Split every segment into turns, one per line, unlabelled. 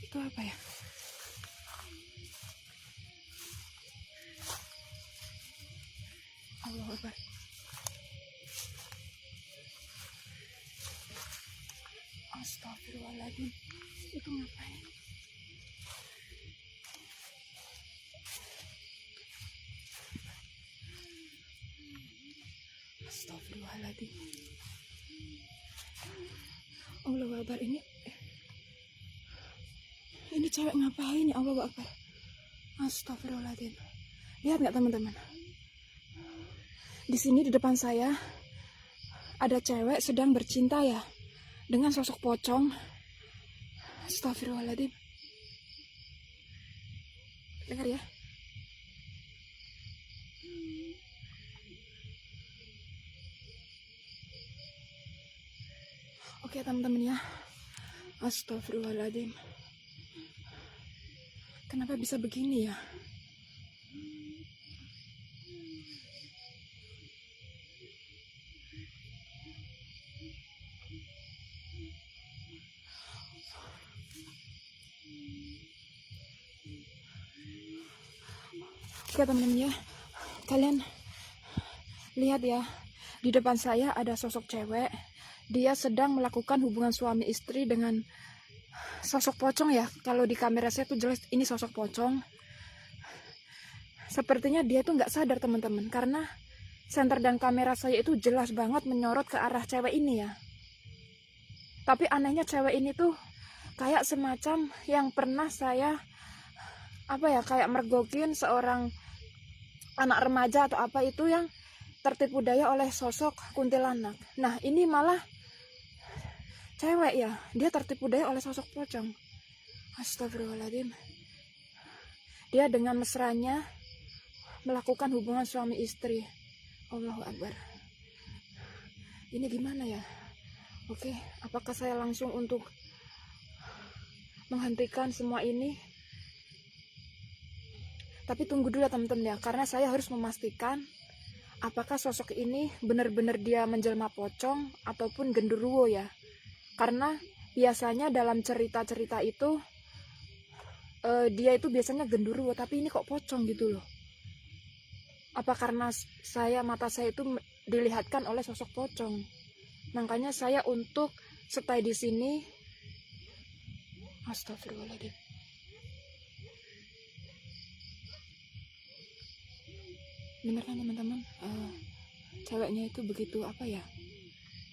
Itu apa ya? Allahu Akbar. Astagfirullahaladzim. Itu ngapain? Astagfirullahaladzim. Allahu Akbar. Ini cewek ngapain ya? Allahu Akbar. Astagfirullahaladzim. Lihat nggak teman-teman? Di sini di depan saya ada cewek sedang bercinta ya dengan sosok pocong. Astagfirullahaladzim. Dengar ya. Oke teman-teman ya. Astagfirullahaladzim. Kenapa bisa begini ya? Oke teman-teman ya, kalian lihat ya, di depan saya ada sosok cewek. Dia sedang melakukan hubungan suami istri dengan sosok pocong ya. Kalau di kamera saya tuh jelas ini sosok pocong. Sepertinya dia tuh nggak sadar teman-teman, karena senter dan kamera saya itu jelas banget menyorot ke arah cewek ini ya. Tapi anehnya cewek ini tuh kayak semacam yang pernah saya kayak mergokin seorang anak remaja atau apa itu yang tertipu daya oleh sosok kuntilanak. Nah ini malah cewek ya, dia tertipu daya oleh sosok pocong. Astagfirullahaladzim. Dia dengan mesranya melakukan hubungan suami istri. Allahu Akbar. Ini gimana ya? Oke, apakah saya langsung untuk menghentikan semua ini? Tapi tunggu dulu ya teman-teman ya, karena saya harus memastikan apakah sosok ini benar-benar dia menjelma pocong ataupun genderuwo ya. Karena biasanya dalam cerita-cerita itu dia itu biasanya genderuwo, tapi ini kok pocong gitu loh. Apa karena mata saya itu dilihatkan oleh sosok pocong? Makanya saya untuk stay di sini. Astagfirullahaladzim. Bener kan teman-teman, ceweknya itu begitu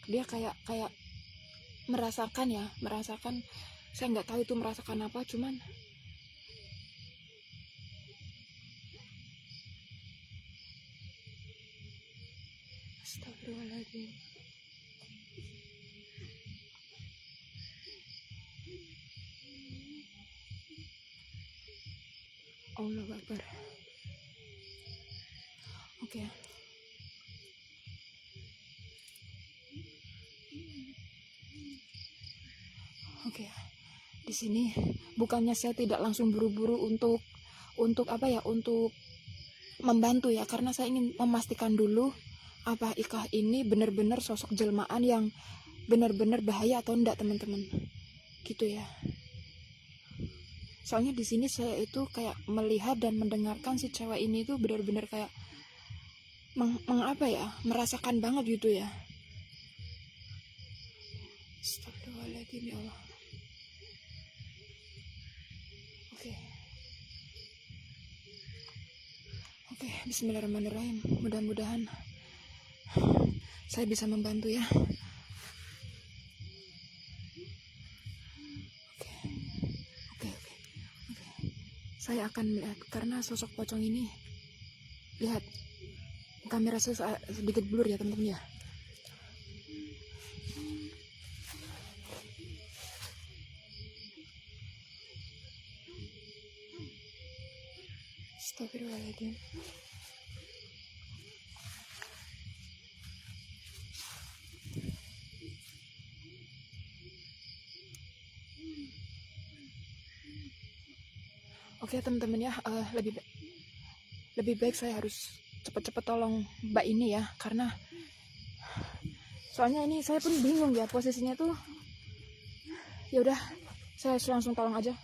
dia kayak merasakan saya nggak tahu itu merasakan apa, cuman astagfirullahaladzim. Allahu Akbar. Oke. Oke. Di sini bukannya saya tidak langsung buru-buru untuk membantu ya, karena saya ingin memastikan dulu apa ikah ini benar-benar sosok jelmaan yang benar-benar bahaya atau enggak teman-teman. Gitu ya. Soalnya di sini saya itu kayak melihat dan mendengarkan si cewek ini tuh benar-benar kayak merasakan banget gitu ya. Astagfirullahaladzim ya Allah. Oke, bismillahirrahmanirrahim. Mudah-mudahan saya bisa membantu ya. Oke. Saya akan melihat, karena sosok pocong ini, lihat kamera saya sedikit blur ya teman-teman ya. Astagfirullahaladzim. Oke teman-teman ya, lebih baik saya harus cepat-cepat tolong mbak ini ya, karena soalnya ini saya pun bingung ya posisinya tuh. Ya udah, saya langsung tolong aja.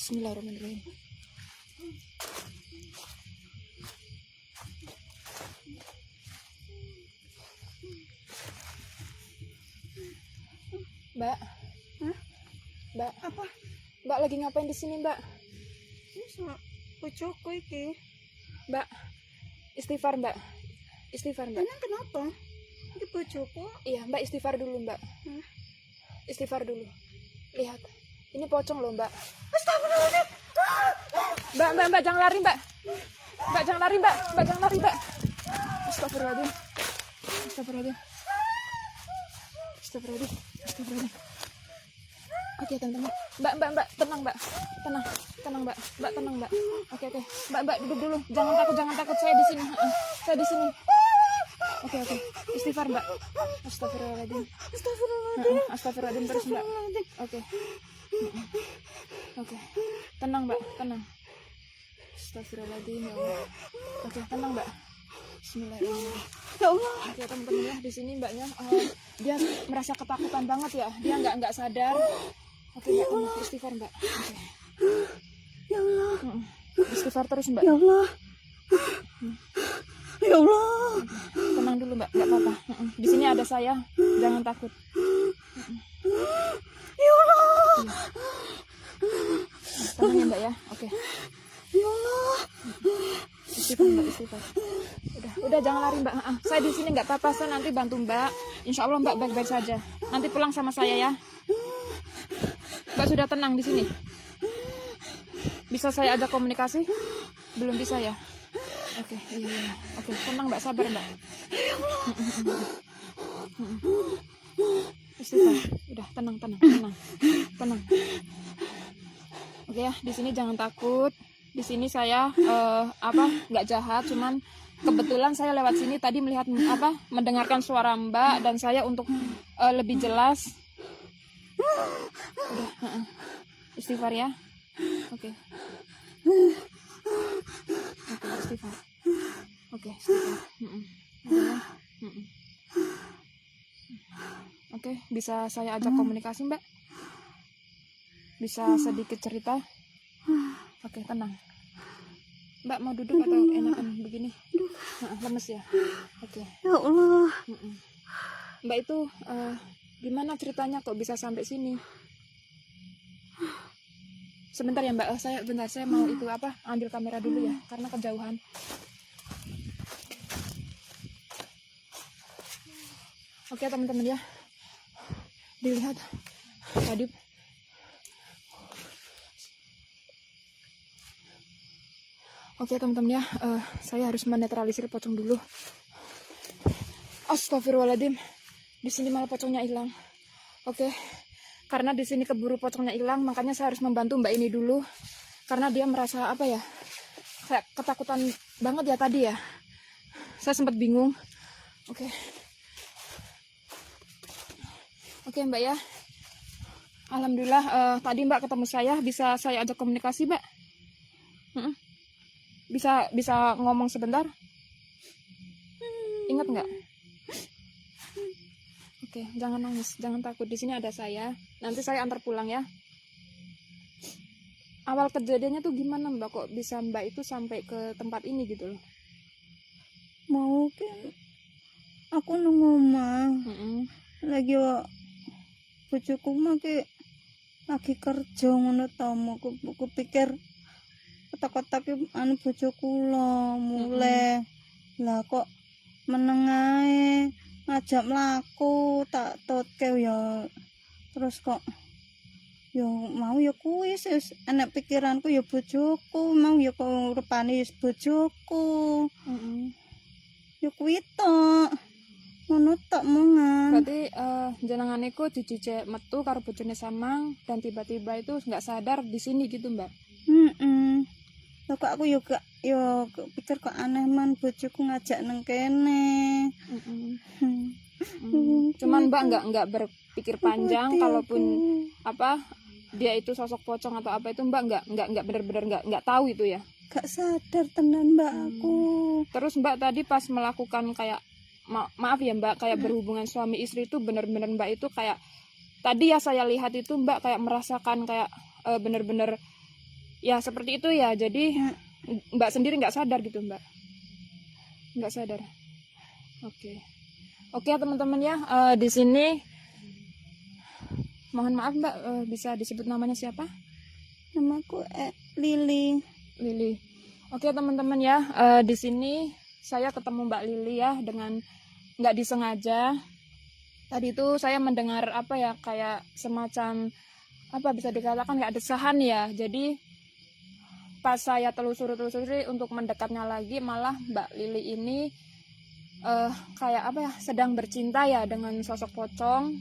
Bismillahirrahmanirrahim. Mbak.
Hah?
Mbak,
Apa?
Mbak lagi ngapain di sini, Mbak?
Ini sama bojoku iki.
Mbak, istighfar, Mbak. Istighfar, Mbak.
Emang kenapa? Ini bojoku.
Iya, Mbak istighfar dulu, Mbak.
Hah?
Istighfar dulu. Lihat. Ini pocong loh, Mbak.
Astagfirullahaladzim.
Mbak, jangan lari, Mbak. Mbak, jangan lari, Mbak. Mbak, jangan lari, Mbak. Astagfirullahaladzim. Astagfirullahaladzim. Astagfirullahaladzim. Astagfirullahaladzim. Oke, teman-teman. Mbak, tenang, Mbak. Tenang, Mbak. Mbak, tenang, Mbak. Oke. Mbak, duduk dulu. Jangan takut. Saya di sini. Saya di sini. Oke. Istighfar, Mbak. Astagfirullahaladzim. Astagfirullahaladzim terus, Mbak. Oke. Tenang, Mbak. Tenang. Astagfirullahaladzim, ya Allah. Oke, tenang, Mbak. Bismillahirrahmanirrahim.
Ya Allah.
Oke, teman-teman ya, di sini Mbaknya dia merasa ketakutan banget ya. Dia nggak sadar. Oke, Mbak, tenang. Istighfar, Mbak. Oke.
Ya Allah.
Istighfar terus, Mbak.
Ya Allah. Ya Allah.
Tenang dulu, Mbak. Nggak apa-apa. Di sini ada saya. Jangan takut.
Ya Allah.
Tenang ya, Mbak ya. Oke.
Ya Allah.
Istighfar, Mbak. Istighfar. Udah jangan lari, Mbak. Saya di sini nggak apa-apa. Saya nanti bantu Mbak. Insya Allah Mbak baik-baik saja. Nanti pulang sama saya ya. Mbak sudah tenang di sini. Bisa saya ajak komunikasi? Belum bisa ya? Oke, iya. Oke, tenang Mbak, sabar Mbak. Istighfar. Udah tenang. Oke ya, di sini jangan takut. Di sini saya nggak jahat, cuman kebetulan saya lewat sini tadi melihat mendengarkan suara Mbak dan saya untuk lebih jelas. Udah, istighfar ya. Oke, istighfar. Oke, istighfar. Oke, bisa saya ajak komunikasi, Mbak? Bisa sedikit cerita? Oke, tenang. Mbak mau duduk atau enakan begini? Lemes ya? Oke.
Ya Allah.
Mbak itu gimana ceritanya kok bisa sampai sini? Sebentar ya Mbak, saya mau ambil kamera dulu ya, karena kejauhan. Oke teman-teman ya, dilihat tadi. Oke teman-teman ya, saya harus menetralisir pocong dulu. Astagfirullahaladzim, di sini malah pocongnya hilang. Oke, karena di sini keburu pocongnya hilang, makanya saya harus membantu Mbak ini dulu, karena dia merasa kayak ketakutan banget ya tadi ya. Saya sempat bingung. Oke, Mbak ya. Alhamdulillah tadi Mbak ketemu saya, bisa saya ajak komunikasi Mbak. Bisa ngomong sebentar? Ingat nggak? Oke, jangan nangis, jangan takut. Di sini ada saya. Nanti saya antar pulang ya. Awal kejadiannya tuh gimana Mbak? Kok bisa Mbak itu sampai ke tempat ini gitu loh?
Mau kan aku nunggu mah. Lagi bojoku mah lagi kerja ngono ta, aku pikir kotak-kotak bojoku lo mulai lah kok menengae ngajak mlaku tak totke ya, terus kok ya mau ya kuwi wis enek pikiranku ya bojoku mau ya kok uripane bojoku. Ya kuwi tok ngono tok mongan.
Berarti jenengan iku dijijik metu karo bojone Samang dan tiba-tiba itu nggak sadar di sini gitu Mbak.
Lah kok aku juga pikir kok aneh man bojoku ngajak nang kene.
Cuman Mbak nggak berpikir panjang kalaupun dia itu sosok pocong atau apa itu Mbak nggak benar-benar nggak tahu itu ya.
Gak sadar tenan Mbak aku.
Terus Mbak tadi pas melakukan kayak maaf ya Mbak, kayak berhubungan suami istri itu benar-benar Mbak itu kayak tadi ya saya lihat itu Mbak kayak merasakan kayak benar-benar Ya seperti itu ya. Jadi
Ya,
Mbak sendiri nggak sadar gitu Mbak? Nggak sadar. Oke. Oke teman-teman ya, di sini mohon maaf Mbak, bisa disebut namanya siapa?
namaku Lili.
Lili. Oke teman-teman ya, di sini saya ketemu Mbak Lili ya dengan nggak disengaja. Tadi itu saya mendengar apa ya, kayak semacam apa bisa dikatakan kayak desahan ya. Jadi pas saya telusuri untuk mendekatnya lagi, malah Mbak Lili ini kayak apa ya, sedang bercinta ya dengan sosok pocong.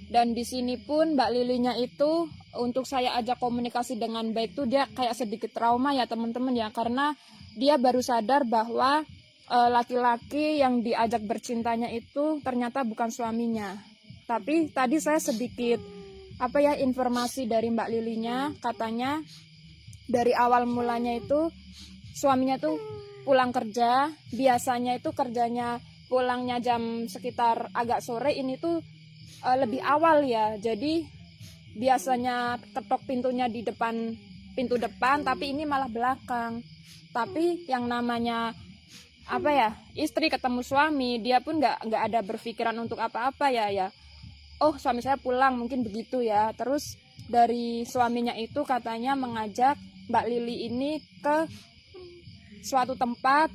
Dan di sini pun Mbak Lilinya itu untuk saya ajak komunikasi dengan baik tuh dia kayak sedikit trauma ya teman-teman ya, karena dia baru sadar bahwa laki-laki yang diajak bercintanya itu ternyata bukan suaminya. Tapi tadi saya sedikit apa ya informasi dari Mbak Lilinya, katanya dari awal mulanya itu suaminya tuh pulang kerja, biasanya itu kerjanya pulangnya jam sekitar agak sore, ini tuh lebih awal ya. Jadi biasanya ketok pintunya di depan, pintu depan, tapi ini malah belakang. Tapi yang namanya apa ya, istri ketemu suami, dia pun nggak ada berpikiran untuk apa-apa ya. Oh suami saya pulang mungkin begitu ya. Terus dari suaminya itu katanya mengajak Mbak Lili ini ke suatu tempat,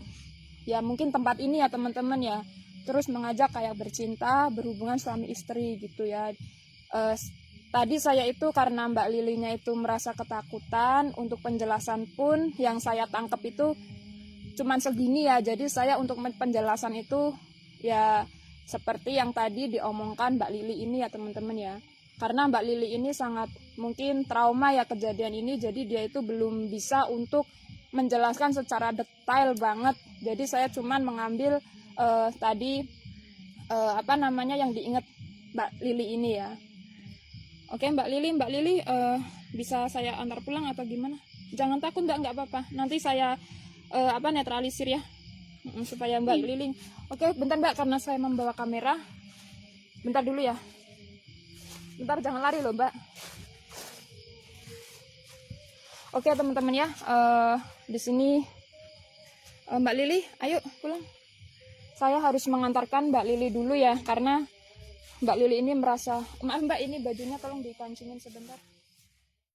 ya mungkin tempat ini ya teman-teman ya. Terus mengajak kayak bercinta, berhubungan suami istri gitu ya. Tadi saya itu karena Mbak Lilinya itu merasa ketakutan, untuk penjelasan pun yang saya tangkap itu cuman segini ya. Jadi saya untuk penjelasan itu ya seperti yang tadi diomongkan Mbak Lili ini ya teman-teman ya. Karena Mbak Lili ini sangat mungkin trauma ya kejadian ini, jadi dia itu belum bisa untuk menjelaskan secara detail banget. Jadi saya cuman mengambil tadi apa namanya yang diingat Mbak Lili ini ya. Oke Mbak Lili bisa saya antar pulang atau gimana? Jangan takut Mbak, nggak apa-apa. Nanti saya apa netralisir ya supaya Mbak Lili. Oke bentar Mbak, karena saya membawa kamera. Bentar dulu ya. Bentar jangan lari loh Mbak. Oke teman-teman ya, di sini Mbak Lili, ayo pulang. Saya harus mengantarkan Mbak Lili dulu ya, karena Mbak Lili ini merasa, maaf Mbak, ini bajunya tolong dikancingin sebentar.